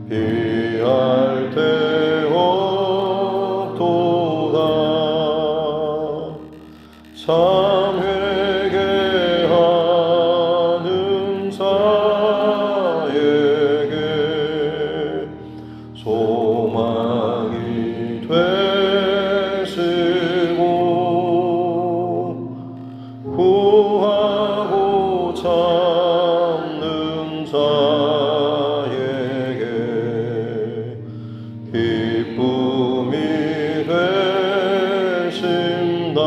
피할 데 없도다. 참 회개하는 자에게 소망이 되시고 구하고 참는 자에게 기쁨이 되신다.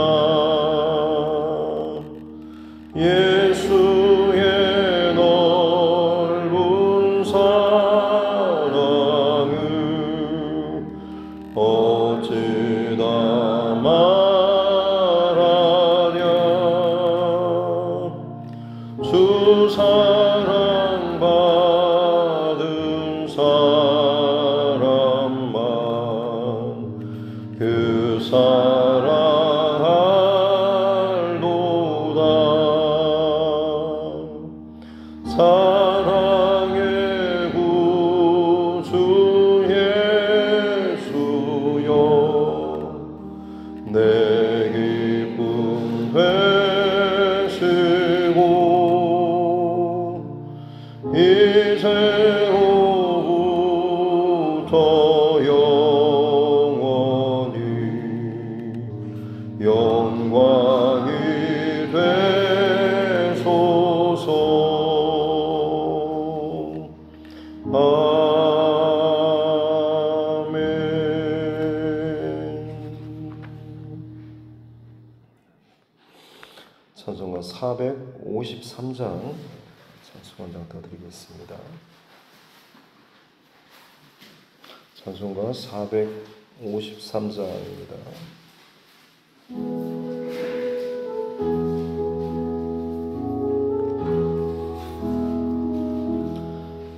예수의 넓은 사랑을 어찌다 말하랴. 주 사랑받은 사람만 그 사랑할도다. 사랑의 구주 예수여, 내 기쁨 되시고 이제로부터 영원히 영광이 되소서. 아멘. 찬송가 453장 찬송 한 장 더 드리겠습니다. 찬송가 453장입니다.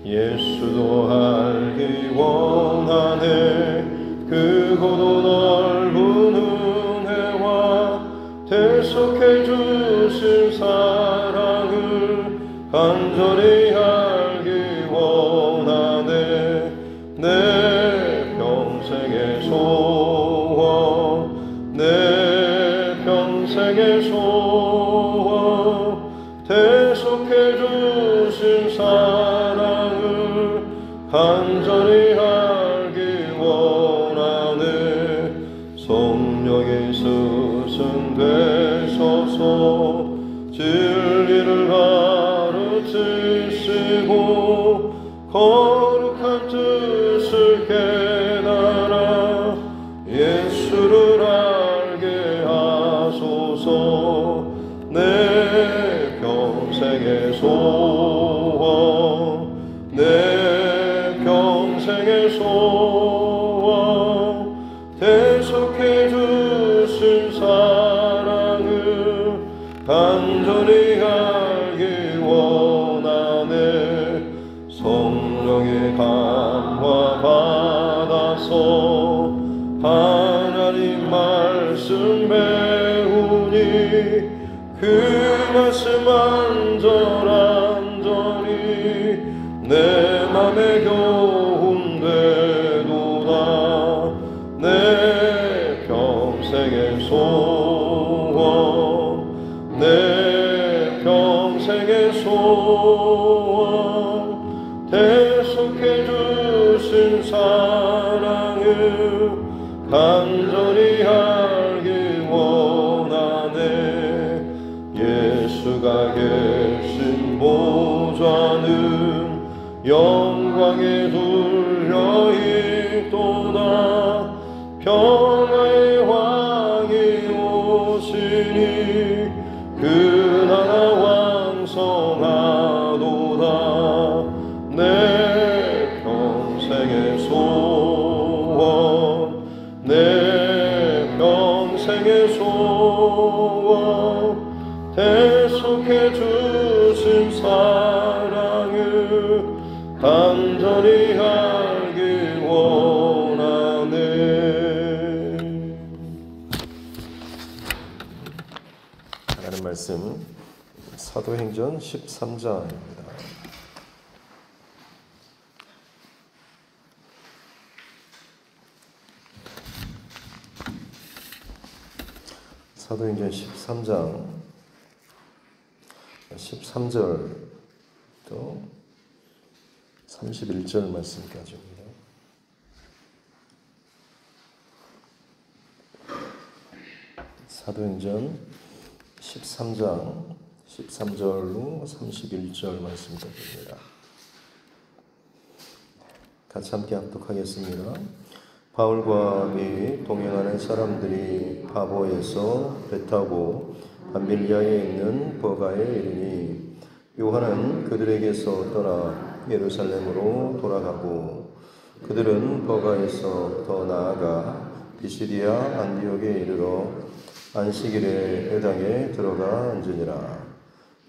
예수도 알기 원하네. 크고도 넓은 은혜와 대속해 주신 사랑을 간절히 알기 원하네. 내 평생의 소원, 내 평생의 소원, 대속해 주신 사랑을 간절히 알기 원하네. 성령의 스승 되셔서 진리를 가르치시고 거룩한 뜻을 깨달아 예수를 알게 하소서. 내 평생의 소원, 내 평생의 소원, 대속해 주신 사랑을 간절히 알기 원하네. 성령의 감화 받아서 하나님 말씀 배우니 그 말씀 안전히 내 맘에 교훈 되도다. 내 평생의 소원, 내 평생의 소원, 대속해 주신 사랑을 간절히 알기 원하네. 예수가 계신 보좌는 영광에 둘려 있도다. 평화의 왕이 오시니 그 나라 왕성하도다. 내 평생의 소원, 내 평생의 소원, 대속해 주신 사랑을 간절히 알기 원하네. 하나님 말씀 사도행전 13장입니다. 사도행전 13장 13절부터 31절 말씀까지입니다. 사도행전 13장 13절로 31절 말씀까지입니다. 같이 함께 합독하겠습니다. 바울과 및 동행하는 사람들이 바보에서 배 타고 밤빌리아에 있는 버가에 이르니 요한은 그들에게서 떠나 예루살렘으로 돌아가고 그들은 버가에서 더 나아가 비시디아 안디옥에 이르러 안식일에 회당에 들어가 앉으니라.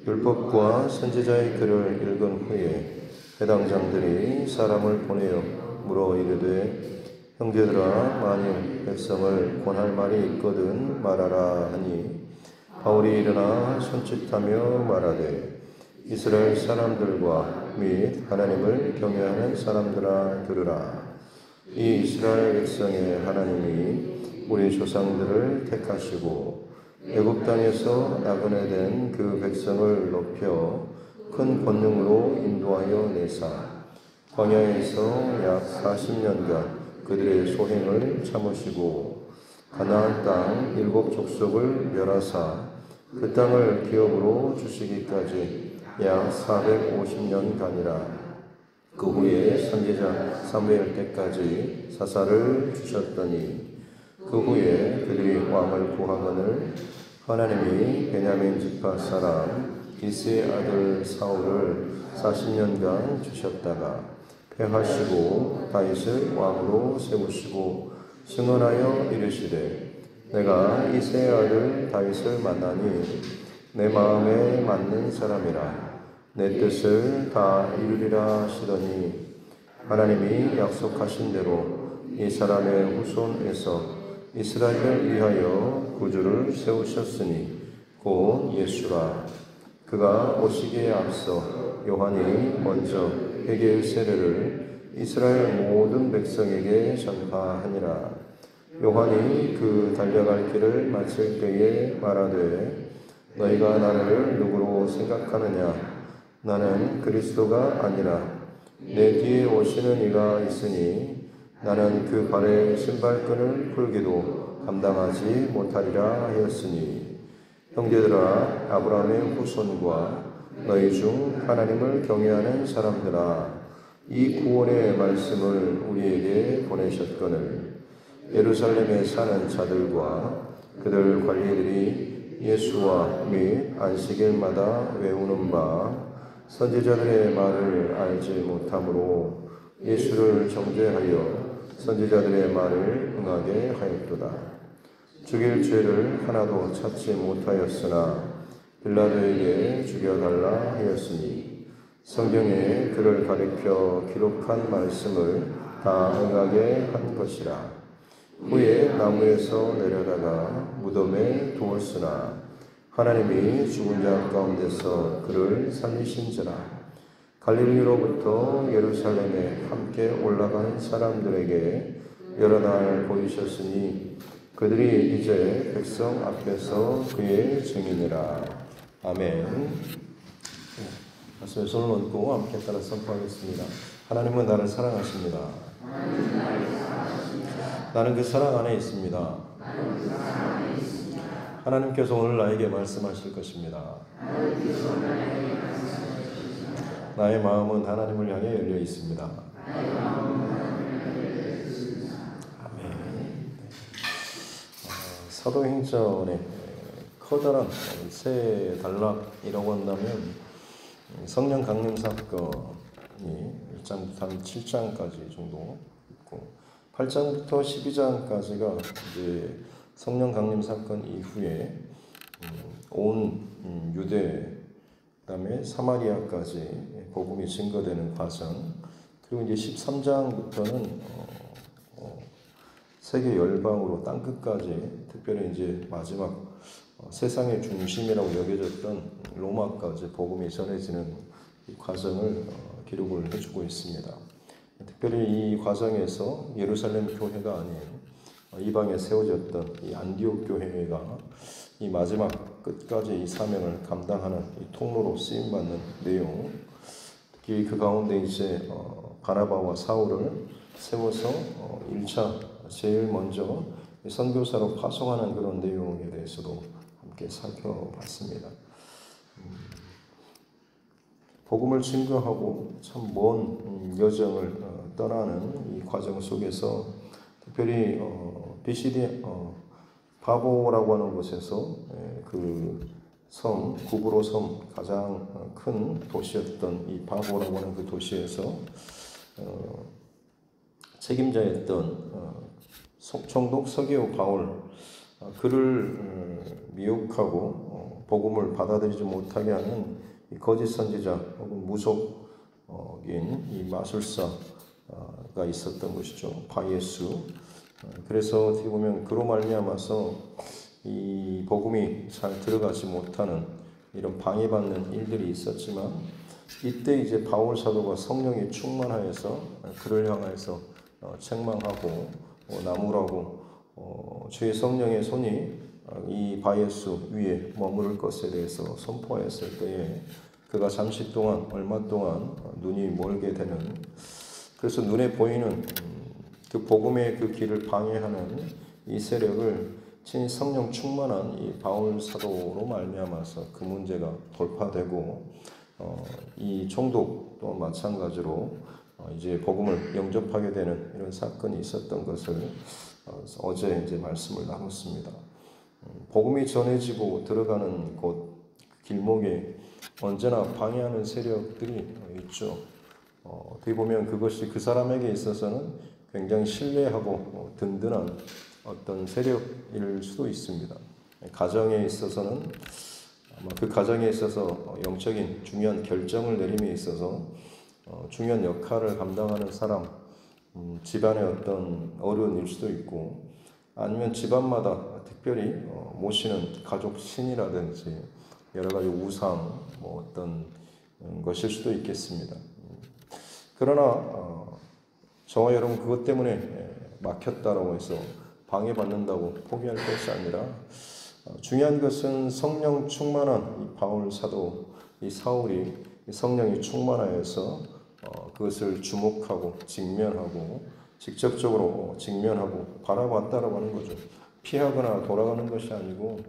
율법과 선지자의 글을 읽은 후에 회당장들이 사람을 보내어 물어 이르되 형제들아 만일 백성을 권할 말이 있거든 말하라 하니 바울이 일어나 손짓하며 말하되 이스라엘 사람들과 및 하나님을 경외하는 사람들아 들으라. 이 이스라엘 백성의 하나님이 우리 조상들을 택하시고 애굽 땅에서 나그네 된 그 백성을 높여 큰 권능으로 인도하여 내사 광야에서 약 40년간 그들의 소행을 참으시고 가나안 땅 7 족속을 멸하사 그 땅을 기업으로 주시기까지 약 450년간이라. 그 후에 선지자 사무엘 때까지 사사를 주셨더니 그 후에 그들이 왕을 구하거늘 하나님이 베냐민 지파 사람 기스의 아들 사울을 40년간 주셨다가 패하시고 다윗을 왕으로 세우시고 승언하여 이르시되 내가 이새의 아들 다윗을 만나니 내 마음에 맞는 사람이라 내 뜻을 다 이루리라 하시더니 하나님이 약속하신 대로 이 사람의 후손에서 이스라엘을 위하여 구주를 세우셨으니 곧 예수라. 그가 오시기에 앞서 요한이 먼저 회개의 세례를 이스라엘 모든 백성에게 전파하니라. 요한이 그 달려갈 길을 마칠 때에 말하되 너희가 나를 누구로 생각하느냐? 나는 그리스도가 아니라 내 뒤에 오시는 이가 있으니 나는 그 발의 신발끈을 풀기도 감당하지 못하리라 하였으니 형제들아 아브라함의 후손과 너희 중 하나님을 경외하는 사람들아 이 구원의 말씀을 우리에게 보내셨거늘 예루살렘에 사는 자들과 그들 관리들이 예수와 및 안식일마다 외우는 바 선지자들의 말을 알지 못함으로 예수를 정죄하여 선지자들의 말을 응하게 하였도다. 죽일 죄를 하나도 찾지 못하였으나 빌라도에게 죽여달라 하였으니 성경에 그를 가리켜 기록한 말씀을 다 응하게 한 것이라. 후에 나무에서 내려다가 무덤에 두었으나 하나님이 죽은 자 가운데서 그를 살리신지라. 갈릴리로부터 예루살렘에 함께 올라가는 사람들에게 여러 날 보이셨으니 그들이 이제 백성 앞에서 그의 증인이라. 아멘. 말씀에 손을 얹고 함께 따라 선포하겠습니다. 하나님은 나를 사랑하십니다. 나는 그 사랑 안에 있습니다. 하나님께서 오늘 나에게 말씀하실 것입니다. 나의 마음은 하나님을 향해 열려 있습니다. 아멘. 사도행전의 커다란 새 단락이라고 한다면 성령 강림 사건이 1장부터 7장까지 정도 있고 8장부터 12장까지가 이제 성령 강림 사건 이후에 온 유대 그다음에 사마리아까지 복음이 증거되는 과정, 그리고 이제 13장부터는 세계 열방으로 땅 끝까지, 특별히 이제 마지막 세상의 중심이라고 여겨졌던 로마까지 복음이 전해지는 이 과정을 기록을 해주고 있습니다. 특별히 이 과정에서 예루살렘 교회가 아닌 이방에 세워졌던 이 안디옥 교회가 이 마지막 끝까지 이 사명을 감당하는 이 통로로 쓰임 받는 내용, 특히 그 가운데 이제 바나바와 사울을 세워서 1차 제일 먼저 선교사로 파송하는 그런 내용에 대해서도 함께 살펴봤습니다. 복음을 증거하고 참 먼 여정을 떠나는 이 과정 속에서 특별히 BCD 바보라고 하는 곳에서 그 섬, 구브로 섬 가장 큰 도시였던 이 바보라고 하는 그 도시에서 책임자였던 총독 서게오 바울 그를 미혹하고 복음을 받아들이지 못하게 하는 이 거짓 선지자 혹은 무속인 이 마술사가 있었던 것이죠. 바예수. 그래서 어떻게 보면 그로 말미암아서 이 복음이 잘 들어가지 못하는 이런 방해받는 일들이 있었지만 이때 이제 바울 사도가 성령이 충만하여서 그를 향해서 책망하고 나무라고 주의 성령의 손이 이 바예수 위에 머무를 것에 대해서 선포했을 때에 그가 잠시 동안 얼마 동안 눈이 멀게 되는, 그래서 눈에 보이는 그 복음의 그 길을 방해하는 이 세력을 친히 성령 충만한 이 바울 사도로 말미암아서 그 문제가 돌파되고 이 총독도 마찬가지로 이제 복음을 영접하게 되는 이런 사건이 있었던 것을 어제 이제 말씀을 나눴습니다. 복음이 전해지고 들어가는 곳 길목에 언제나 방해하는 세력들이 있죠. 어떻게 보면 그것이 그 사람에게 있어서는 굉장히 신뢰하고 든든한 어떤 세력일 수도 있습니다. 가정에 있어서는 아마 그 가정에 있어서 영적인 중요한 결정을 내림에 있어서 중요한 역할을 감당하는 사람, 집안의 어떤 어른일 수도 있고, 아니면 집안마다 특별히 모시는 가족 신이라든지 여러 가지 우상, 어떤 것일 수도 있겠습니다. 그러나 저와 여러분 그것 때문에 막혔다라고 해서 방해받는다고 포기할 것이 아니라 중요한 것은 성령 충만한 이 바울 사도, 이 사울이 성령이 충만하여서 그것을 주목하고 직면하고 직접적으로 직면하고 바라봤다라고 하는 거죠. 피하거나 돌아가는 것이 아니고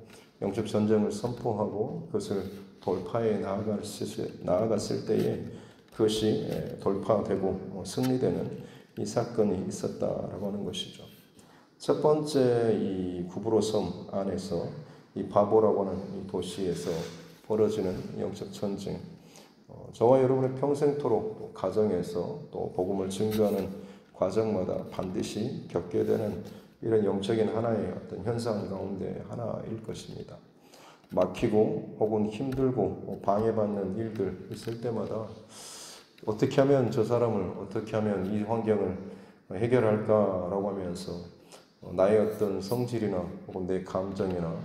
영적 전쟁을 선포하고 그것을 돌파해 나아갔을 때에 그것이 돌파되고 승리되는 이 사건이 있었다라고 하는 것이죠. 첫 번째 이 구브로 섬 안에서 이 바보라고 하는 이 도시에서 벌어지는 영적 전쟁, 저와 여러분의 평생토록 또 가정에서 또 복음을 증거하는 과정마다 반드시 겪게 되는 이런 영적인 하나의 어떤 현상 가운데 하나일 것입니다. 막히고 혹은 힘들고 방해받는 일들 있을 때마다 어떻게 하면 저 사람을, 어떻게 하면 이 환경을 해결할까라고 하면서 나의 어떤 성질이나 혹은 내 감정이나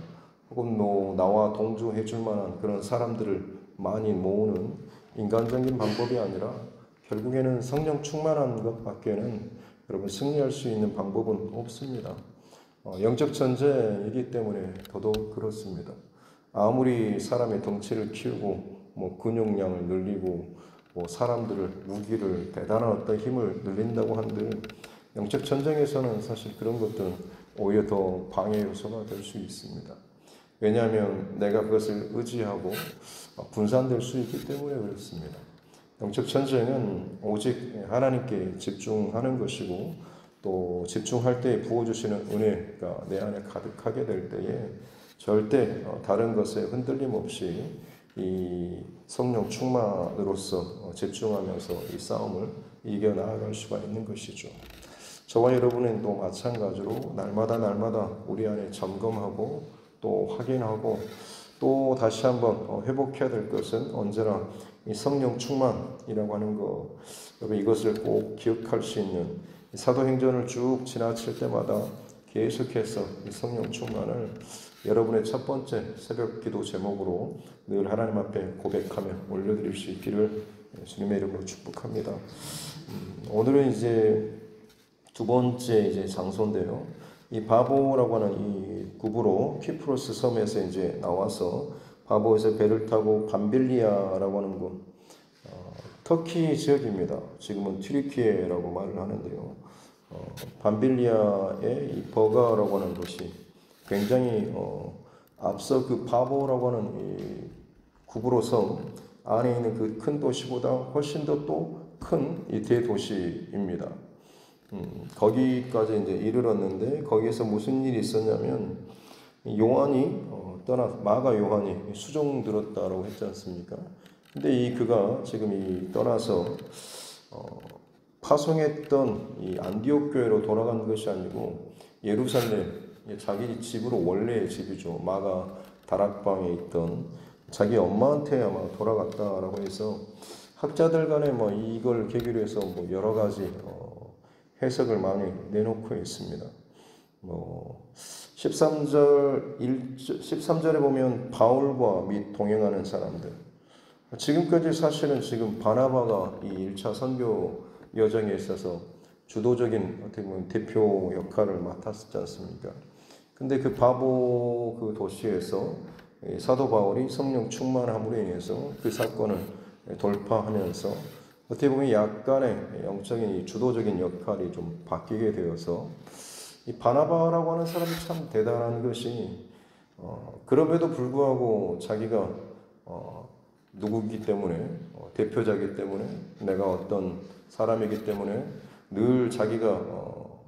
혹은 나와 동조해 줄 만한 그런 사람들을 많이 모으는 인간적인 방법이 아니라 결국에는 성령 충만한 것밖에는 여러분 승리할 수 있는 방법은 없습니다. 영적 전쟁이기 때문에 더더욱 그렇습니다. 아무리 사람의 덩치를 키우고 근육량을 늘리고 사람들을 무기를 대단한 어떤 힘을 늘린다고 한들 영적 전쟁에서는 사실 그런 것들은 오히려 더 방해 요소가 될 수 있습니다. 왜냐하면 내가 그것을 의지하고 분산될 수 있기 때문에 그렇습니다. 영적 전쟁은 오직 하나님께 집중하는 것이고 또 집중할 때 부어주시는 은혜가 내 안에 가득하게 될 때에 절대 다른 것에 흔들림 없이 이 성령 충만으로서 집중하면서 이 싸움을 이겨나갈 수가 있는 것이죠. 저와 여러분은 또 마찬가지로 날마다 우리 안에 점검하고 또 확인하고 또 다시 한번 회복해야 될 것은 언제나 이 성령 충만이라고 하는 것, 여러분 이것을 꼭 기억할 수 있는 사도행전을 쭉 지나칠 때마다 계속해서 이 성령 충만을 여러분의 첫 번째 새벽 기도 제목으로 늘 하나님 앞에 고백하며 올려드릴 수 있기를 주님의 이름으로 축복합니다. 오늘은 이제 두 번째 장소인데요. 이 바보라고 하는 이 구부로 키프로스 섬에서 이제 나와서 바보에서 배를 타고 밤빌리아라고 하는 곳, 터키 지역입니다. 지금은 튀르키예라고 말을 하는데요. 밤빌리아의 이 버가라고 하는 곳이 굉장히 앞서 그 바보라고 하는 이 구브로 섬 안에 있는 그 큰 도시보다 훨씬 더 또 큰 이 대도시입니다. 거기까지 이제 이르렀는데 거기에서 무슨 일이 있었냐면 요한이 마가 요한이 수종 들었다라고 했지 않습니까? 근데 그가 지금 떠나서 파송했던 이 안디옥 교회로 돌아간 것이 아니고 예루살렘 자기 집으로 원래의 집이죠. 마가 다락방에 있던 자기 엄마한테 아마 돌아갔다라고 해서 학자들 간에 뭐 이걸 계기로 해서 뭐 여러 가지 해석을 많이 내놓고 있습니다. 13절에 보면 바울과 및 동행하는 사람들. 지금까지 사실은 지금 바나바가 이 1차 선교 여정에 있어서 주도적인 어떻게 보면 대표 역할을 맡았지 않습니까? 근데 그 바보 그 도시에서 사도 바울이 성령 충만함으로 인해서 그 사건을 돌파하면서 어떻게 보면 약간의 영적인 주도적인 역할이 좀 바뀌게 되어서 이 바나바라고 하는 사람이 참 대단한 것이 그럼에도 불구하고 자기가 누구기 때문에 대표자이기 때문에 내가 어떤 사람이기 때문에 늘 자기가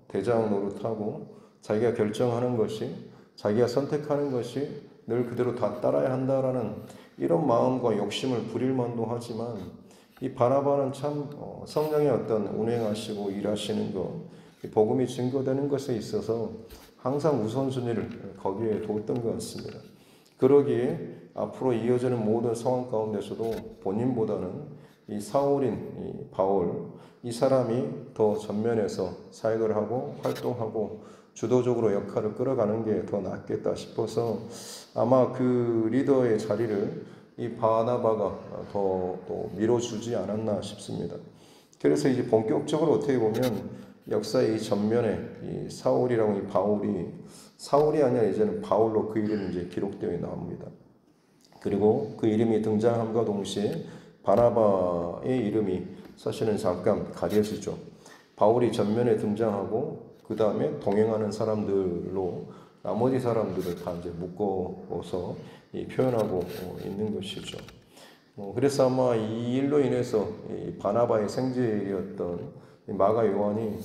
대장 노릇하고 자기가 결정하는 것이 자기가 선택하는 것이 늘 그대로 다 따라야 한다라는 이런 마음과 욕심을 부릴 만도 하지만 이 바나바는 참 성령의 어떤 운행하시고 일하시는 것, 복음이 증거되는 것에 있어서 항상 우선순위를 거기에 뒀던 것 같습니다. 그러기에 앞으로 이어지는 모든 상황 가운데서도 본인보다는 이 사울인 이 바울, 이 사람이 더 전면에서 사역을 하고 활동하고 주도적으로 역할을 끌어가는 게 더 낫겠다 싶어서 아마 그 리더의 자리를 이 바나바가 더 밀어주지 않았나 싶습니다. 그래서 이제 본격적으로 어떻게 보면 역사의 이 전면에 이 사울이라고 이 바울이 사울이 아니라 이제는 바울로 그 이름이 이제 기록되어 나옵니다. 그리고 그 이름이 등장함과 동시에 바나바의 이름이 사실은 잠깐 가려지죠. 바울이 전면에 등장하고 그 다음에 동행하는 사람들로 나머지 사람들을 다 이제 묶어서 표현하고 있는 것이죠. 그래서 아마 이 일로 인해서 이 바나바의 생제였던 마가 요한이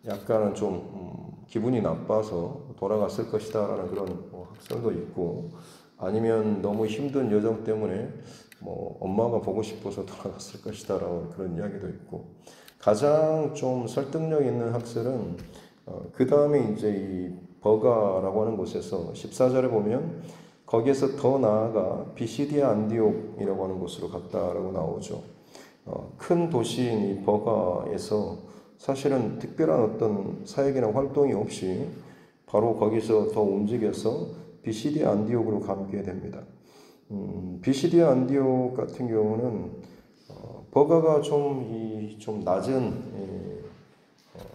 약간은 좀 기분이 나빠서 돌아갔을 것이다라는 그런 학설도 있고 아니면 너무 힘든 여정 때문에 엄마가 보고 싶어서 돌아갔을 것이다라는 그런 이야기도 있고 가장 좀 설득력 있는 학설은 그 다음에 이제 이 버가라고 하는 곳에서 14절에 보면 거기에서 더 나아가 비시디아 안디옥이라고 하는 곳으로 갔다라고 나오죠. 큰 도시인 이 버가에서 사실은 특별한 어떤 사역이나 활동이 없이 바로 거기서 더 움직여서 비시디아 안디옥으로 가게 됩니다. 비시디아 안디옥 같은 경우는 버가가 좀 낮은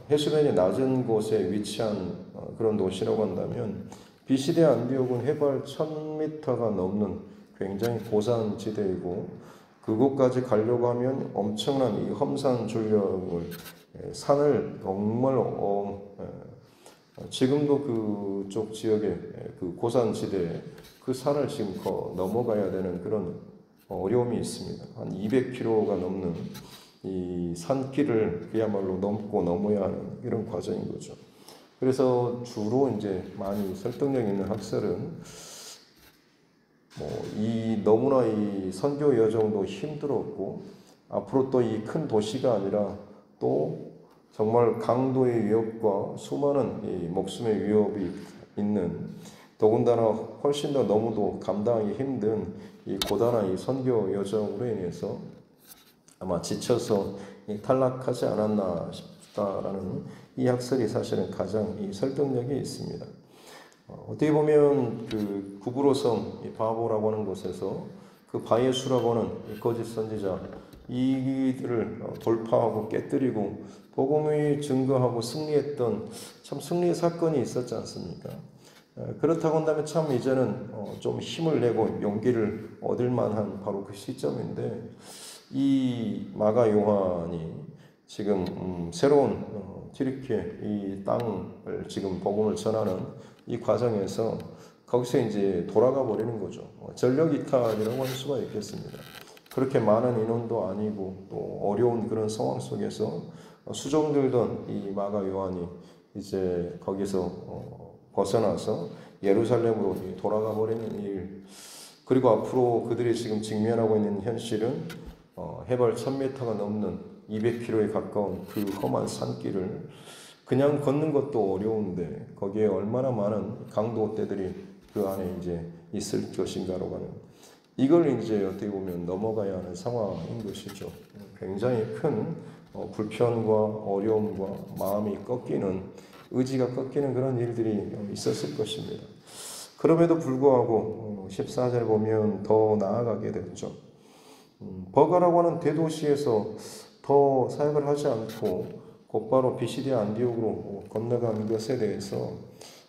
해수면이 낮은 곳에 위치한 그런 도시라고 한다면 비시디아 안디옥은 해발 1000m가 넘는 굉장히 고산지대이고 그곳까지 가려고 하면 엄청난 이 험산 줄력을 산을 정말 지금도 그쪽 지역의 그 고산지대 그 산을 지금 넘어가야 되는 그런 어려움이 있습니다. 한 200km가 넘는 이 산길을 그야말로 넘어야 하는 이런 과정인 거죠. 그래서 주로 이제 많이 설득력 있는 학설은 너무나 이 선교 여정도 힘들었고 앞으로 또 이 큰 도시가 아니라 또 정말 강도의 위협과 수많은 이 목숨의 위협이 있는 더군다나 훨씬 더 너무도 감당하기 힘든 이 고단한 이 선교 여정으로 인해서 아마 지쳐서 탈락하지 않았나 싶다라는 이 학설이 사실은 가장 이 설득력이 있습니다. 어떻게 보면 그 구브로섬 이 바보라고 하는 곳에서 그 바예수라고 하는 이 거짓 선지자 이들을 돌파하고 깨뜨리고 복음이 증거하고 승리했던 참 승리의 사건이 있었지 않습니까? 그렇다고 한다면 참 이제는 좀 힘을 내고 용기를 얻을 만한 바로 그 시점인데, 이 마가 요한이 지금 새로운 튀르키예 이 땅을 지금 복음을 전하는 이 과정에서 거기서 이제 돌아가 버리는 거죠. 전력 이탈이라고 할 수가 있겠습니다. 그렇게 많은 인원도 아니고 또 어려운 그런 상황 속에서 수종들던 이 마가 요한이 이제 거기서 벗어나서 예루살렘으로 돌아가 버리는 일, 그리고 앞으로 그들이 지금 직면하고 있는 현실은 해발 1000m가 넘는 200km에 가까운 그 험한 산길을 그냥 걷는 것도 어려운데 거기에 얼마나 많은 강도떼들이 그 안에 이제 있을 것인가라고 하는, 이걸 이제 어떻게 보면 넘어가야 하는 상황인 것이죠. 굉장히 큰 불편과 어려움과 마음이 꺾이는, 의지가 꺾이는 그런 일들이 있었을 것입니다. 그럼에도 불구하고 14절에 보면 더 나아가게 됐죠. 버가라고 하는 대도시에서 더 사역을 하지 않고 곧바로 비시디아 안디옥으로 건너간 것에 대해서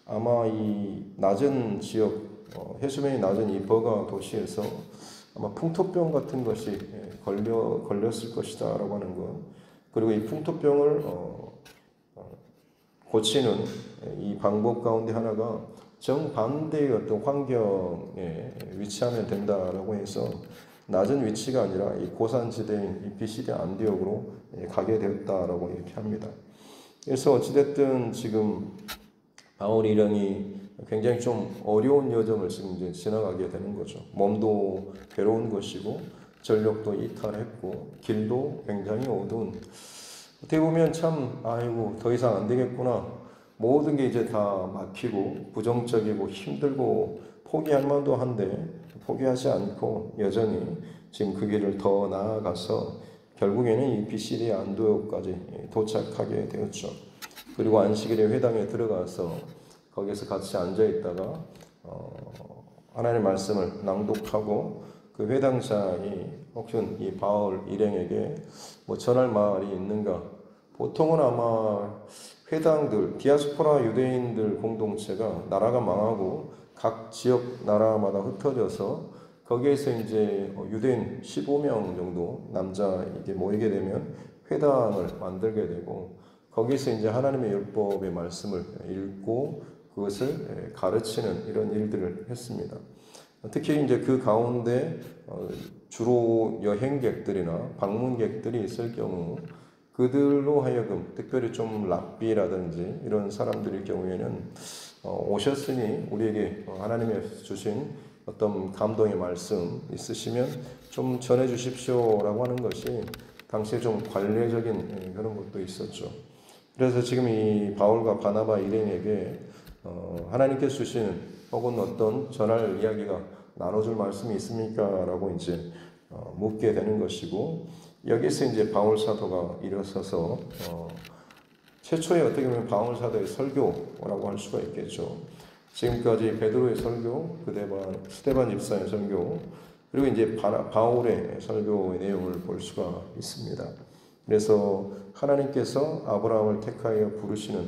아마 이 낮은 지역, 해수면이 낮은 이 버가 도시에서 아마 풍토병 같은 것이 걸렸을 것이다 라고 하는 것, 그리고 이 풍토병을 고치는 이 방법 가운데 하나가 정반대의 어떤 환경에 위치하면 된다라고 해서 낮은 위치가 아니라 이 고산지대인 이 비시디아 안디옥으로 가게 되었다라고 이렇게 합니다. 그래서 어찌됐든 지금 바울 일행이 굉장히 좀 어려운 여정을 지금 이제 지나가게 되는 거죠. 몸도 괴로운 것이고 전력도 이탈했고 길도 굉장히 어두운, 어떻게 보면 참 아이고 더 이상 안 되겠구나, 모든 게 이제 다 막히고 부정적이고 힘들고 포기할 만도 한데 포기하지 않고 여전히 지금 그 길을 더 나아가서 결국에는 이 비시디아 안디옥까지 도착하게 되었죠. 그리고 안식일에 회당에 들어가서 거기서 같이 앉아 있다가 하나님의 말씀을 낭독하고 그 회당장이 혹시 이 바울 일행에게 뭐 전할 말이 있는가? 보통은 아마 회당들, 디아스포라 유대인들 공동체가 나라가 망하고 각 지역 나라마다 흩어져서 거기에서 이제 유대인 15명 정도 남자 이게 모이게 되면 회당을 만들게 되고 거기서 이제 하나님의 율법의 말씀을 읽고 그것을 가르치는 이런 일들을 했습니다. 특히 이제 그 가운데 주로 여행객들이나 방문객들이 있을 경우 그들로 하여금 특별히 좀 랍비라든지 이런 사람들의 경우에는 오셨으니 우리에게 하나님의 주신 어떤 감동의 말씀 있으시면 좀 전해 주십시오라고 하는 것이 당시에 좀 관례적인 그런 것도 있었죠. 그래서 지금 이 바울과 바나바 일행에게 하나님께서 주시는 혹은 어떤 전할 이야기가 나눠줄 말씀이 있습니까? 라고 이제 묻게 되는 것이고, 여기서 이제 바울 사도가 일어서서 최초의 어떻게 보면 바울 사도의 설교라고 할 수가 있겠죠. 지금까지 베드로의 설교, 스데반 집사의 설교, 그리고 이제 바울의 설교의 내용을 볼 수가 있습니다. 그래서 하나님께서 아브라함을 택하여 부르시는,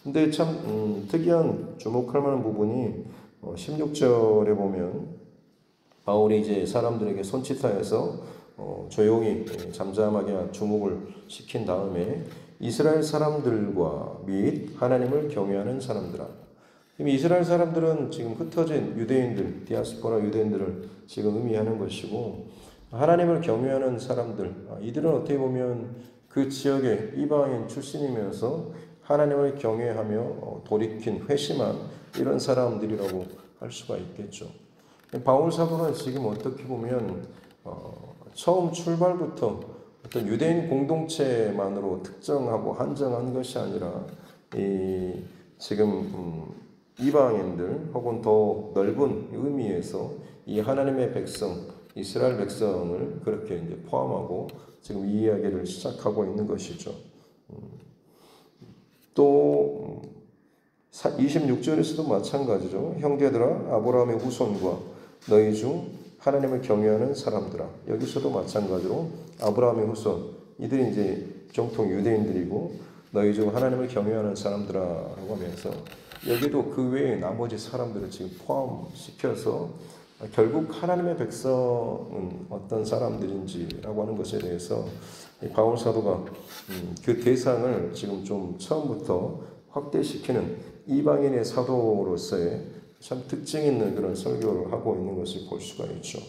근데 참 특이한 주목할 만한 부분이 16절에 보면 바울이 이제 사람들에게 손짓하여서 조용히 잠잠하게 주목을 시킨 다음에 이스라엘 사람들과 및 하나님을 경외하는 사람들아. 이스라엘 사람들은 지금 흩어진 유대인들, 디아스포라 유대인들을 지금 의미하는 것이고, 하나님을 경외하는 사람들, 이들은 어떻게 보면 그 지역의 이방인 출신이면서 하나님을 경외하며 돌이킨 회심한 이런 사람들이라고 할 수가 있겠죠. 바울 사도는 지금 어떻게 보면 처음 출발부터 어떤 유대인 공동체만으로 특정하고 한정한 것이 아니라 지금 이방인들 혹은 더 넓은 의미에서 이 하나님의 백성, 이스라엘 백성을 그렇게 이제 포함하고 지금 이 이야기를 시작하고 있는 것이죠. 또 26절에서도 마찬가지죠. 형제들아, 아브라함의 후손과 너희 중 하나님을 경외하는 사람들아. 여기서도 마찬가지로 아브라함의 후손, 이들이 이제 정통 유대인들이고 너희 중 하나님을 경외하는 사람들아라고 하면서 여기도 그 외에 나머지 사람들을 지금 포함시켜서 결국 하나님의 백성은 어떤 사람들인지라고 하는 것에 대해서 바울 사도가 그 대상을 지금 좀 처음부터 확대시키는 이방인의 사도로서의 참 특징 있는 그런 설교를 하고 있는 것을 볼 수가 있죠.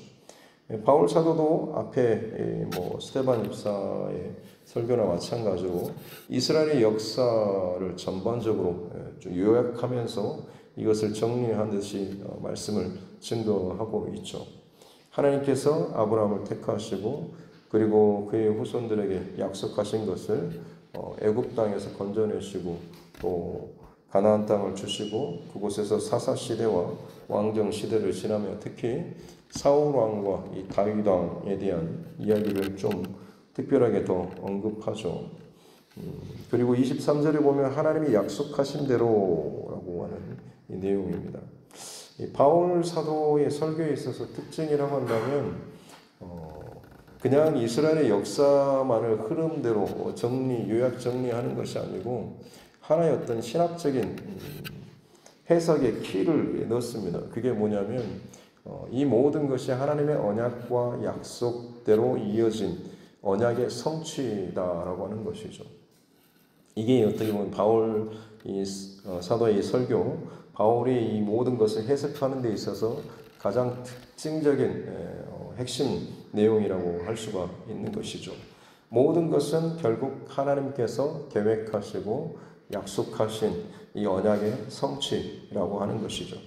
바울 사도도 앞에 스데반 집사의 설교나 마찬가지로 이스라엘의 역사를 전반적으로 좀 요약하면서 이것을 정리한 듯이 말씀을 증거하고 있죠. 하나님께서 아브라함을 택하시고 그리고 그의 후손들에게 약속하신 것을 애굽 땅에서 건져내시고 또 가나안 땅을 주시고 그곳에서 사사 시대와 왕정 시대를 지나며 특히 사울 왕과 이 다윗 왕에 대한 이야기를 좀 특별하게 더 언급하죠. 그리고 23절에 보면 하나님이 약속하신 대로라고 하는 이 내용입니다. 이 바울 사도의 설교에 있어서 특징이라고 한다면 그냥 이스라엘의 역사만을 흐름대로 요약 정리하는 것이 아니고 하나의 어떤 신학적인 해석의 키를 넣습니다. 그게 뭐냐면 이 모든 것이 하나님의 언약과 약속대로 이어진 언약의 성취다라고 하는 것이죠. 이게 어떻게 보면 바울 사도의 설교, 바울이 이 모든 것을 해석하는 데 있어서 가장 특징적인 핵심 내용이라고 할 수가 있는 것이죠. 모든 것은 결국 하나님께서 계획하시고 약속하신 이 언약의 성취라고 하는 것이죠.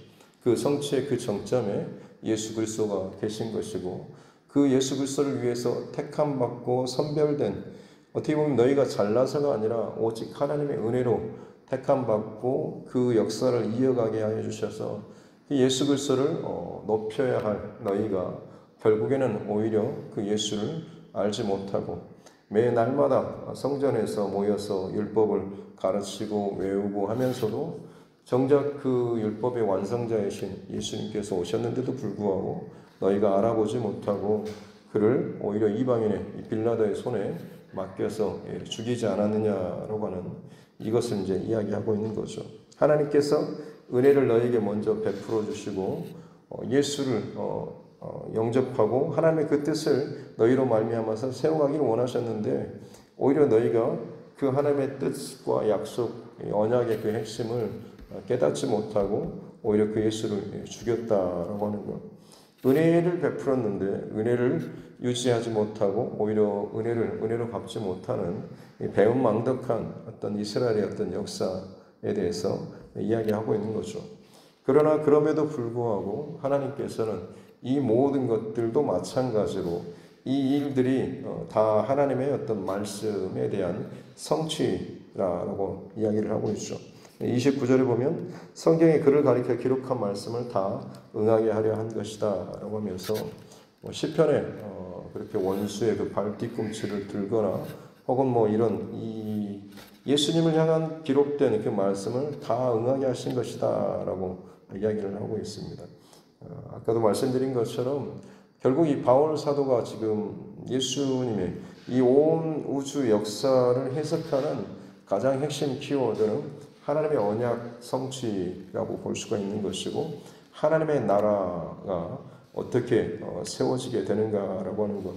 그 성취의 그 정점에 예수 그리스도가 계신 것이고 그 예수 그리스도를 위해서 택함받고 선별된 어떻게 보면 너희가 잘나서가 아니라 오직 하나님의 은혜로 택함받고 그 역사를 이어가게 하여 주셔서 예수 그리스도를 높여야 할 너희가 결국에는 오히려 그 예수를 알지 못하고 매 날마다 성전에서 모여서 율법을 가르치고 외우고 하면서도 정작 그 율법의 완성자이신 예수님께서 오셨는데도 불구하고 너희가 알아보지 못하고 그를 오히려 이방인의 빌라도의 손에 맡겨서 죽이지 않았느냐라고 하는 이것을 이제 이야기하고 있는 거죠. 하나님께서 은혜를 너희에게 먼저 베풀어 주시고 예수를 영접하고 하나님의 그 뜻을 너희로 말미암아서 세워가기를 원하셨는데 오히려 너희가 그 하나님의 뜻과 약속, 언약의 그 핵심을 깨닫지 못하고 오히려 그 예수를 죽였다라고 하는 것. 은혜를 베풀었는데 은혜를 유지하지 못하고 오히려 은혜로 갚지 못하는 배은망덕한 어떤 이스라엘의 어떤 역사에 대해서 이야기하고 있는 거죠. 그러나 그럼에도 불구하고 하나님께서는 이 모든 것들도 마찬가지로 이 일들이 다 하나님의 어떤 말씀에 대한 성취라고 이야기를 하고 있죠. 29절에 보면 성경이 그를 가리켜 기록한 말씀을 다 응하게 하려 한 것이다 라고 하면서 시편에 그렇게 원수의 그 발뒤꿈치를 들거나 혹은 이런 이 예수님을 향한 기록된 그 말씀을 다 응하게 하신 것이다 라고 이야기를 하고 있습니다. 아까도 말씀드린 것처럼 결국 이 바울 사도가 지금 예수님의 이 온 우주 역사를 해석하는 가장 핵심 키워드는 하나님의 언약 성취라고 볼 수가 있는 것이고 하나님의 나라가 어떻게 세워지게 되는가라고 하는 것.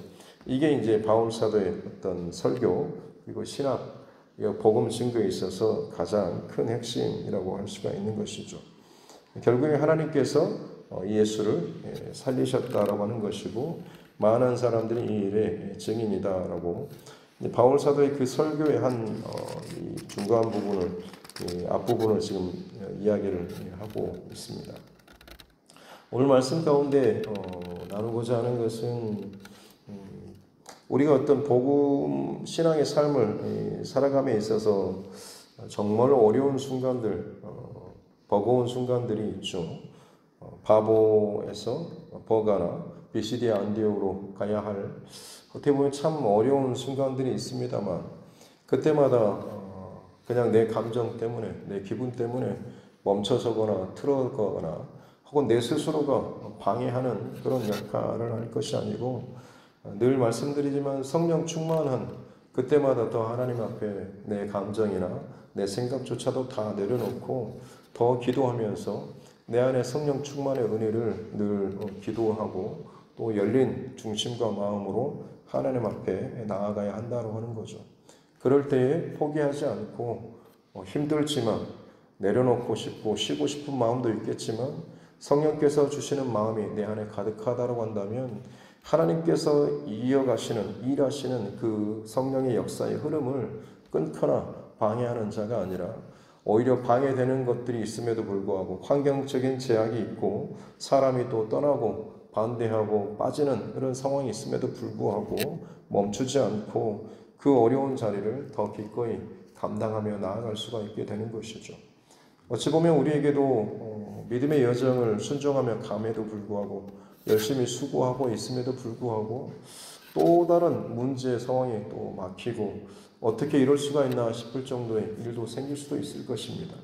이게 이제 바울 사도의 어떤 설교 그리고 신학 복음 증거에 있어서 가장 큰 핵심이라고 할 수가 있는 것이죠. 결국에 하나님께서 예수를 살리셨다라고 하는 것이고 많은 사람들이 이 일의 증인이다라고 바울 사도의 그 설교의 한 중간 부분을 앞부분을 지금 이야기를 하고 있습니다. 오늘 말씀 가운데 나누고자 하는 것은 우리가 어떤 복음 신앙의 삶을 살아감에 있어서 정말 어려운 순간들, 버거운 순간들이 있죠. 바보에서 버가나 비시디아 안디옥으로 가야 할 어떻게 보면 참 어려운 순간들이 있습니다만 그때마다 그냥 내 감정 때문에 내 기분 때문에 멈춰서거나 틀어거나 혹은 내 스스로가 방해하는 그런 역할을 할 것이 아니고 늘 말씀드리지만 성령 충만한 그때마다 더 하나님 앞에 내 감정이나 내 생각조차도 다 내려놓고 더 기도하면서 내 안에 성령 충만의 은혜를 늘 기도하고 또 열린 중심과 마음으로 하나님 앞에 나아가야 한다고 하는 거죠. 그럴 때에 포기하지 않고 힘들지만 내려놓고 싶고 쉬고 싶은 마음도 있겠지만 성령께서 주시는 마음이 내 안에 가득하다고 한다면 하나님께서 이어가시는 일하시는 그 성령의 역사의 흐름을 끊거나 방해하는 자가 아니라 오히려 방해되는 것들이 있음에도 불구하고 환경적인 제약이 있고 사람이 또 떠나고 반대하고 빠지는 그런 상황이 있음에도 불구하고 멈추지 않고 그 어려운 자리를 더 기꺼이 감당하며 나아갈 수가 있게 되는 것이죠. 어찌 보면 우리에게도 믿음의 여정을 순종하며 감에도 불구하고 열심히 수고하고 있음에도 불구하고 또 다른 문제 상황이 또 막히고 어떻게 이럴 수가 있나 싶을 정도의 일도 생길 수도 있을 것입니다.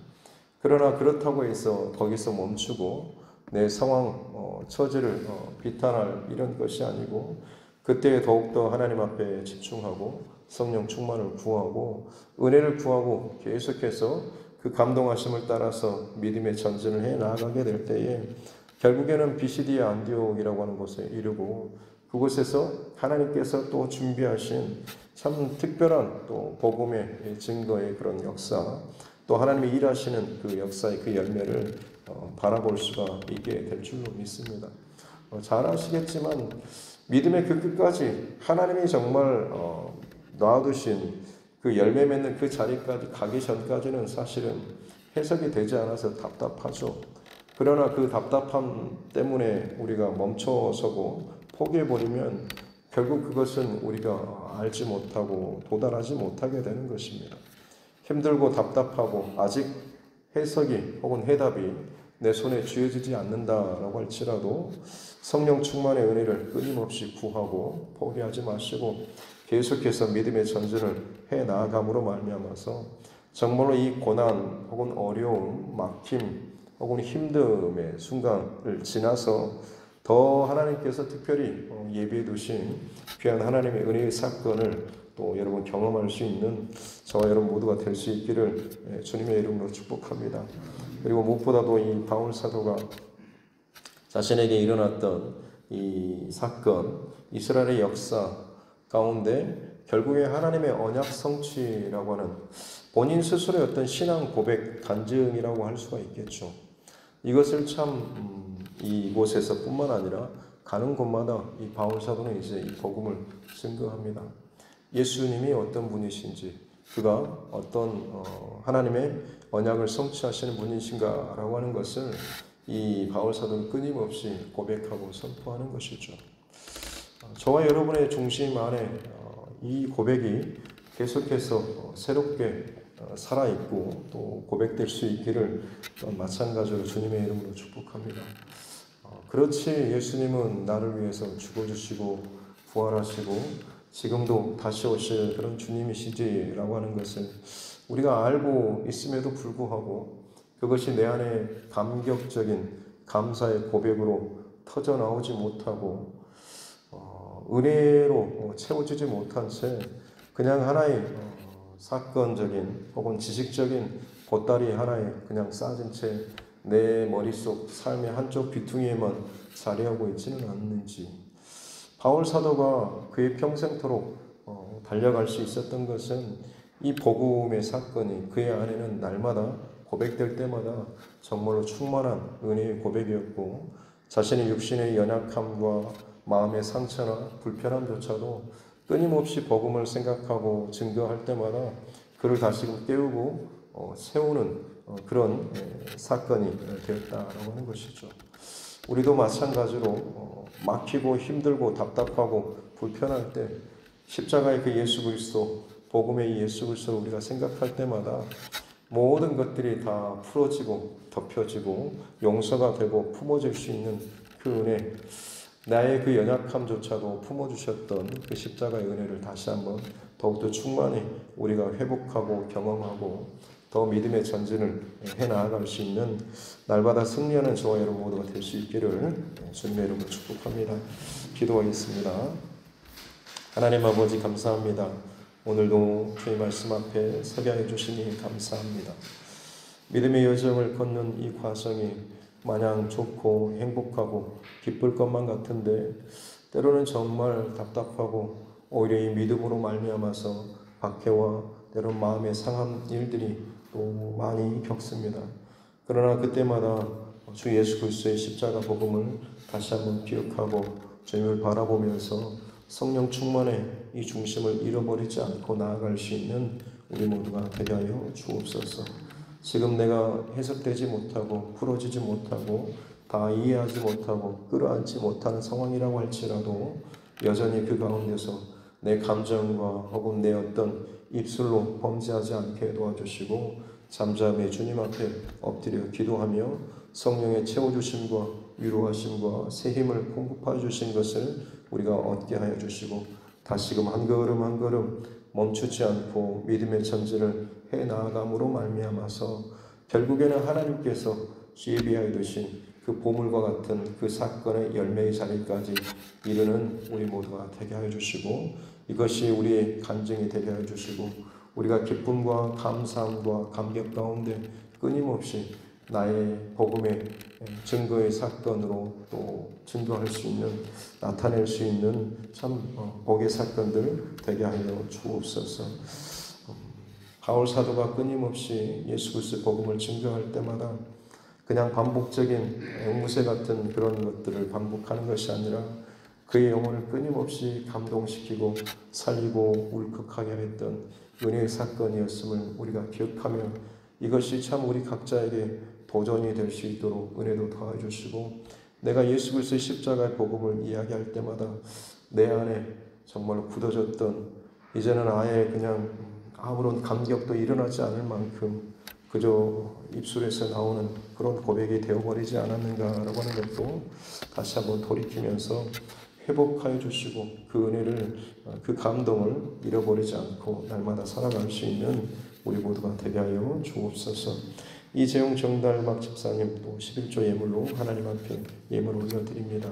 그러나 그렇다고 해서 거기서 멈추고 내 상황, 처지를 비탄할 이런 것이 아니고 그때 더욱더 하나님 앞에 집중하고 성령 충만을 구하고 은혜를 구하고 계속해서 그 감동하심을 따라서 믿음의 전진을 해 나아가게 될 때에 결국에는 비시디의 안디옥이라고 하는 곳에 이르고 그곳에서 하나님께서 또 준비하신 참 특별한 또 복음의 증거의 그런 역사 또 하나님이 일하시는 그 역사의 그 열매를 바라볼 수가 있게 될 줄로 믿습니다. 잘 아시겠지만 믿음의 그 끝까지 하나님이 정말 놔두신 그 열매 맺는 그 자리까지 가기 전까지는 사실은 해석이 되지 않아서 답답하죠. 그러나 그 답답함 때문에 우리가 멈춰서고 포기해버리면 결국 그것은 우리가 알지 못하고 도달하지 못하게 되는 것입니다. 힘들고 답답하고 아직 해석이 혹은 해답이 내 손에 쥐어지지 않는다라고 할지라도 성령 충만의 은혜를 끊임없이 구하고 포기하지 마시고 계속해서 믿음의 전진을 해 나아감으로 말미암아서 정말로 이 고난 혹은 어려움, 막힘 혹은 힘듦의 순간을 지나서 더 하나님께서 특별히 예비해 두신 귀한 하나님의 은혜의 사건을 또 여러분 경험할 수 있는 저와 여러분 모두가 될 수 있기를 주님의 이름으로 축복합니다. 그리고 무엇보다도 이 바울 사도가 자신에게 일어났던 이 사건, 이스라엘의 역사 가운데 결국에 하나님의 언약 성취라고 하는 본인 스스로의 어떤 신앙 고백 간증이라고 할 수가 있겠죠. 이것을 참 이곳에서 뿐만 아니라 가는 곳마다 이 바울 사도는 이제 이 복음을 증거합니다. 예수님이 어떤 분이신지, 그가 어떤 하나님의 언약을 성취하시는 분이신가라고 하는 것을 이 바울 사도는 끊임없이 고백하고 선포하는 것이죠. 저와 여러분의 중심 안에 이 고백이 계속해서 새롭게 살아있고 또 고백될 수 있기를 마찬가지로 주님의 이름으로 축복합니다. 그렇지 예수님은 나를 위해서 죽어주시고 부활하시고 지금도 다시 오실 그런 주님이시지라고 하는 것을 우리가 알고 있음에도 불구하고 그것이 내 안에 감격적인 감사의 고백으로 터져나오지 못하고 은혜로 채워지지 못한 채 그냥 하나의 사건적인 혹은 지식적인 보따리 하나에 그냥 싸진 채 내 머릿속 삶의 한쪽 귀퉁이에만 자리하고 있지는 않는지 바울 사도가 그의 평생토록 달려갈 수 있었던 것은 이 복음의 사건이 그의 안에는 날마다 고백될 때마다 정말로 충만한 은혜의 고백이었고 자신의 육신의 연약함과 마음의 상처나 불편함조차도 끊임없이 복음을 생각하고 증거할 때마다 그를 다시금 깨우고 세우는 그런 사건이 되었다라고 하는 것이죠. 우리도 마찬가지로 막히고 힘들고 답답하고 불편할 때 십자가의 그 예수 그리스도, 복음의 예수 그리스도를 우리가 생각할 때마다 모든 것들이 다 풀어지고 덮여지고 용서가 되고 품어질 수 있는 그 은혜, 나의 그 연약함조차도 품어주셨던 그 십자가의 은혜를 다시 한번 더욱더 충만히 우리가 회복하고 경험하고 더 믿음의 전진을 해나아갈 수 있는 날마다 승리하는 저와 여러분 모두가 될 수 있기를 주님의 이름으로 축복합니다. 기도하겠습니다. 하나님 아버지 감사합니다. 오늘도 주의 말씀 앞에 서게 해 주시니 감사합니다. 믿음의 여정을 걷는 이 과정이 마냥 좋고 행복하고 기쁠 것만 같은데 때로는 정말 답답하고 오히려 이 믿음으로 말미암아서 박해와 때로는 마음에 상한 일들이 또 많이 겪습니다. 그러나 그때마다 주 예수 그리스도의 십자가 복음을 다시 한번 기억하고 주님을 바라보면서 성령 충만의 이 중심을 잃어버리지 않고 나아갈 수 있는 우리 모두가 되게 하여 주옵소서. 지금 내가 해석되지 못하고 풀어지지 못하고 다 이해하지 못하고 끌어안지 못하는 상황이라고 할지라도 여전히 그 가운데서 내 감정과 혹은 내 어떤 입술로 범죄하지 않게 도와주시고 잠잠히 주님 앞에 엎드려 기도하며 성령의 채워주심과 위로하심과 새 힘을 공급하여 주신 것을 우리가 얻게 하여 주시고 다시금 한 걸음 한 걸음 멈추지 않고 믿음의 전진을 해 나아감으로 말미암아서 결국에는 하나님께서 예비하여 두신 그 보물과 같은 그 사건의 열매의 자리까지 이르는 우리 모두가 되게 하여 주시고 이것이 우리의 간증이 되게 하여 주시고 우리가 기쁨과 감사함과 감격 가운데 끊임없이 나의 복음의 증거의 사건으로 또 증거할 수 있는 나타낼 수 있는 참 복의 사건들 되게 하여 주옵소서. 바울 사도가 끊임없이 예수 그리스도의 복음을 증거할 때마다 그냥 반복적인 앵무새 같은 그런 것들을 반복하는 것이 아니라 그의 영혼을 끊임없이 감동시키고 살리고 울컥하게 했던 은혜의 사건이었음을 우리가 기억하며 이것이 참 우리 각자에게 도전이 될 수 있도록 은혜도 더해 주시고 내가 예수 그리스도의 십자가의 복음을 이야기할 때마다 내 안에 정말 굳어졌던 이제는 아예 그냥 아무런 감격도 일어나지 않을 만큼 그저 입술에서 나오는 그런 고백이 되어버리지 않았는가라고 하는 것도 다시 한번 돌이키면서 회복하여 주시고 그 은혜를 그 감동을 잃어버리지 않고 날마다 살아갈 수 있는 우리 모두가 되게 하여 주옵소서. 이재용 정달막 집사님 또 11조 예물로 하나님 앞에 예물을 올려드립니다.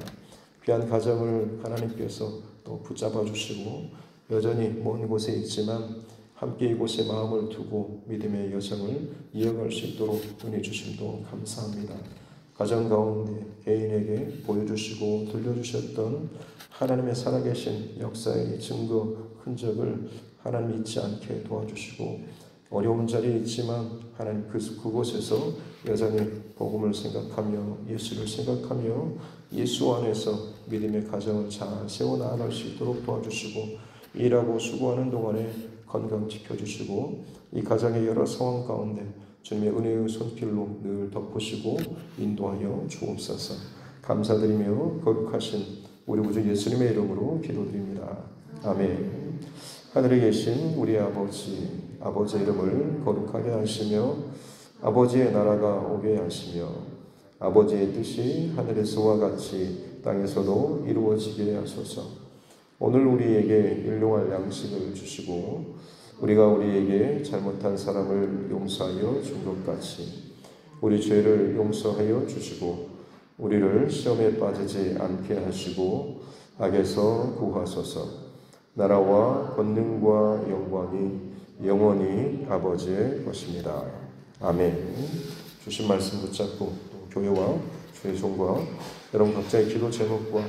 귀한 가정을 하나님께서 또 붙잡아 주시고 여전히 먼 곳에 있지만 함께 이곳에 마음을 두고 믿음의 여정을 이어갈 수 있도록 은혜 주심도 감사합니다. 가정 가운데 개인에게 보여주시고 들려주셨던 하나님의 살아계신 역사의 증거 흔적을 하나님 잊지 않게 도와주시고 어려운 자리에 있지만 하나님 그곳에서 여전히 복음을 생각하며 예수를 생각하며 예수 안에서 믿음의 가정을 잘 세워나갈 수 있도록 도와주시고 일하고 수고하는 동안에 건강 지켜주시고 이 가정의 여러 상황 가운데 주님의 은혜의 손길로 늘 덮으시고 인도하여 주옵소서. 감사드리며 거룩하신 우리 구주 예수님의 이름으로 기도드립니다. 아멘. 하늘에 계신 우리 아버지, 아버지의 이름을 거룩하게 하시며 아버지의 나라가 오게 하시며 아버지의 뜻이 하늘에서와 같이 땅에서도 이루어지게 하소서. 오늘 우리에게 일용할 양식을 주시고 우리가 우리에게 잘못한 사람을 용서하여 준 것 같이 우리 죄를 용서하여 주시고 우리를 시험에 빠지지 않게 하시고 악에서 구하소서. 나라와 권능과 영광이 영원히 아버지의 것입니다. 아멘. 주신 말씀 붙잡고 또 교회와 주의 종과 여러분 각자의 기도 제목과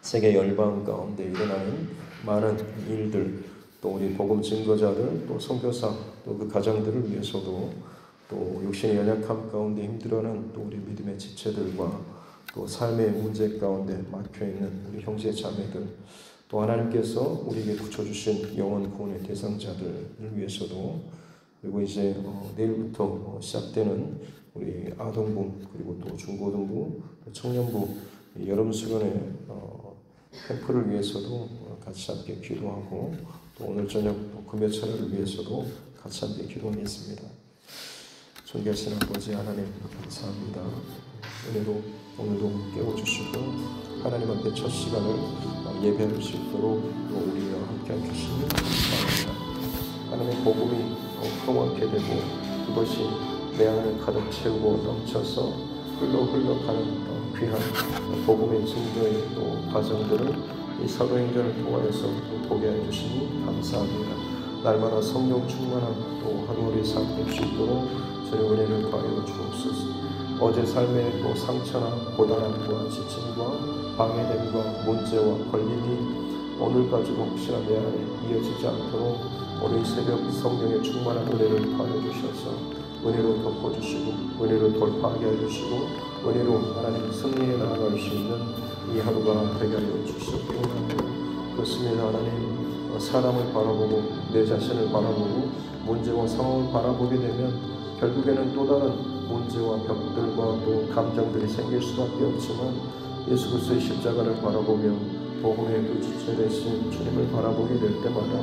세계 열방 가운데 일어나는 많은 일들 또 우리 복음 증거자들 또 선교사 또 그 가정들을 위해서도 또 육신의 연약함 가운데 힘들어하는 또 우리 믿음의 지체들과 또 삶의 문제 가운데 막혀있는 우리 형제 자매들 또 하나님께서 우리에게 붙여주신 영원 구원의 대상자들을 위해서도 그리고 이제 내일부터 시작되는 우리 아동부 그리고 또 중고등부 청년부 여름 수련회 캠프를 위해서도 같이 함께 기도하고 또 오늘 저녁 금요 철회를 위해서도 같이 함께 기도하겠습니다. 존귀하신 아버지 하나님 감사합니다. 은혜로 오늘도 깨워주시고 하나님 앞에 첫 시간을 예배할 수 있도록 또 우리와 함께 해주시니 감사합니다. 하나님의 복음이 흠없게 되고 그것이 내 안을 가득 채우고 넘쳐서 흘러 가는 귀한 복음의 증거의 또 과정들을 이 사도행전을 통하여서 보게 해주시니 감사합니다. 날마다 성령 충만한 또 하루하루의 삶 될 수 있도록 주님 은혜를 더하여 주옵소서. 어제 삶의 또 상처나 고단함과 지침과 방해됨과 문제와 걸림이 오늘까지도 혹시나 내 안에 이어지지 않도록 오늘 새벽 성령의 충만한 은혜를 더하여 주셔서 은혜로 덮어주시고 은혜로 돌파하게 해주시고 은혜로 하나님 승리해 나아갈 수 있는 이 하루가 되게 하여 주시옵소서. 그렇습니다. 하나님, 사람을 바라보고 내 자신을 바라보고 문제와 상황을 바라보게 되면 결국에는 또 다른 문제와 벽들과 또 감정들이 생길 수밖에 없지만 예수 그리스도의 십자가를 바라보며 복음의 그 주체 되신 주님을 바라보게 될 때마다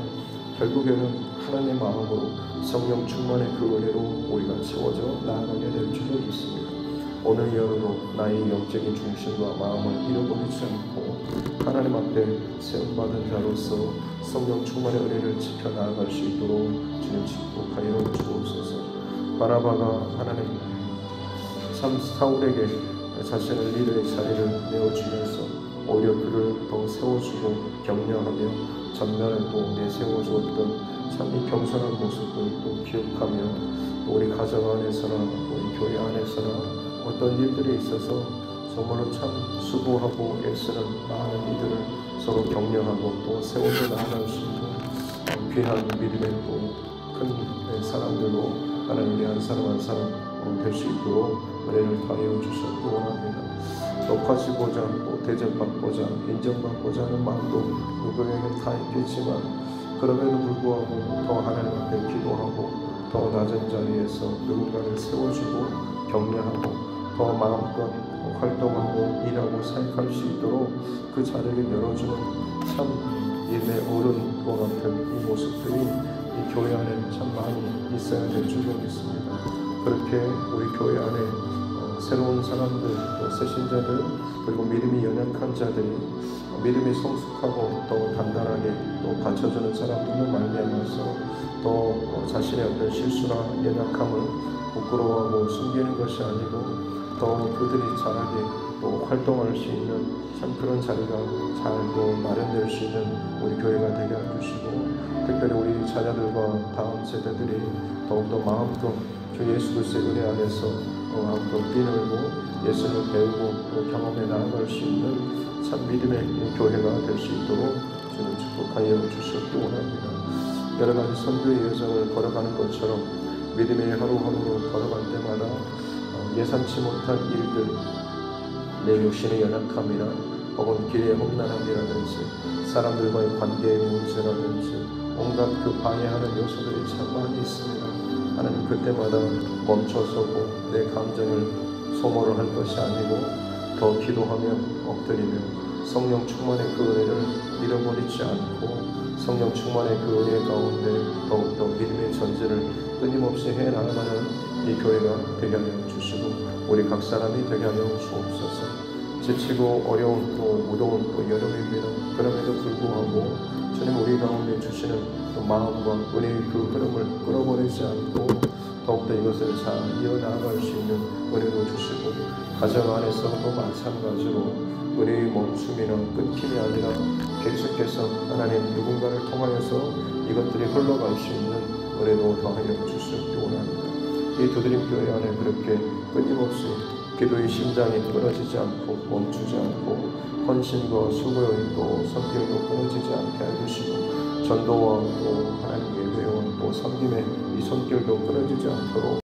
결국에는 하나님의 마음으로 성령 충만의 그 은혜로 우리가 채워져 나아가게 될 줄로 믿습니다. 오늘 하루도 나의 영적인 중심과 마음을 잃어버리지 않고 하나님 앞에 세움받은 자로서 성령 충만의 은혜를 지켜 나아갈 수 있도록 주님 축복하여 주옵소서. 바나바가 하나님 참 사울에게 자신을 리더의 자리를 내어주면서 오히려 그를 더 세워주고 격려하며 전면에 또 내세워주었던 참 이 겸손한 모습을 또 기억하며 우리 가정 안에서나 우리 교회 안에서나 어떤 일들에 있어서 정말로 참 수고하고 애쓰는 많은 이들을 서로 격려하고 또 세워져 나아갈 수 있는 귀한 믿음의 또 큰 사람들로 하나님 우리 한 사람 한 사람 될 수 있도록 은혜를 더하여 주셨기 원합니다. 높아지고자 또 대접받고자 인정받고자 하는 마음도 누구에게 다 있겠지만 그럼에도 불구하고 더 하나님 앞에 기도하고 더 낮은 자리에서 누군가를 세워주고 격려하고 더 마음껏 활동하고 일하고 사역할 수 있도록 그 자리를 열어주는 참 예배 어른과 같은 이 모습들이 이 교회 안에 참 많이 있어야 될 줄로 믿습니다. 그렇게 우리 교회 안에 새로운 사람들, 또 새신자들, 그리고 믿음이 연약한 자들이 믿음이 성숙하고 또 단단하게 또 받쳐주는 사람들로 말미암아서 또 자신의 어떤 실수나 연약함을 부끄러워하고 숨기는 것이 아니고 더 그들이 잘하게 또 활동할 수 있는 참 그런 자리가 잘 또 마련될 수 있는 우리 교회가 되게 해주시고 특별히 우리 자녀들과 다음 세대들이 더욱더 마음껏 주 예수 그리스도의 은혜 안에서 마음껏 뛰놀고 예수를 배우고 또 경험해 나아갈 수 있는 참 믿음의 교회가 될 수 있도록 주님 축복하여 주시기 원합니다. 여러 가지 선교의 여정을 걸어가는 것처럼 믿음의 하루하루를 걸어갈 때마다 예상치 못한 일들, 내 육신의 연약함이나 혹은 길의 험난함이라든지 사람들과의 관계의 문제라든지 온갖 그 방해하는 요소들이 참 많이 있습니다. 하나님 그때마다 멈춰서고 내 감정을 소모를 할 것이 아니고 더 기도하며 엎드리며 성령 충만의 그 은혜를 잃어버리지 않고 성령 충만의 그 은혜 가운데 더욱더 믿음의 전제를 끊임없이 해나가는 이 교회가 되게 하여 주시고 우리 각 사람이 되게 하여 주옵소서. 지치고 어려운 또 무더운 또 여름입니다. 그럼에도 불구하고 주님 우리 가운데 주시는 또 마음과 은혜의 그 흐름을 끊어버리지 않고 더욱더 이것을 잘 이어나갈 수 있는 은혜도 주시고 가정 안에서도 마찬가지로 은혜의 멈춤이나 끊김이 아니라 계속해서 하나님 누군가를 통하여서 이것들이 흘러갈 수 있는 은혜도 더하여 주시기 원합니다. 이 두드림 교회 안에 그렇게 끊임없이 기도의 심장이 끊어지지 않고 멈추지 않고 헌신과 수고의 또 선교도 끊어지지 않게 해주시고 전도와 또 하나님 예배와 또 섬김의 이 손길도 끊어지지 않도록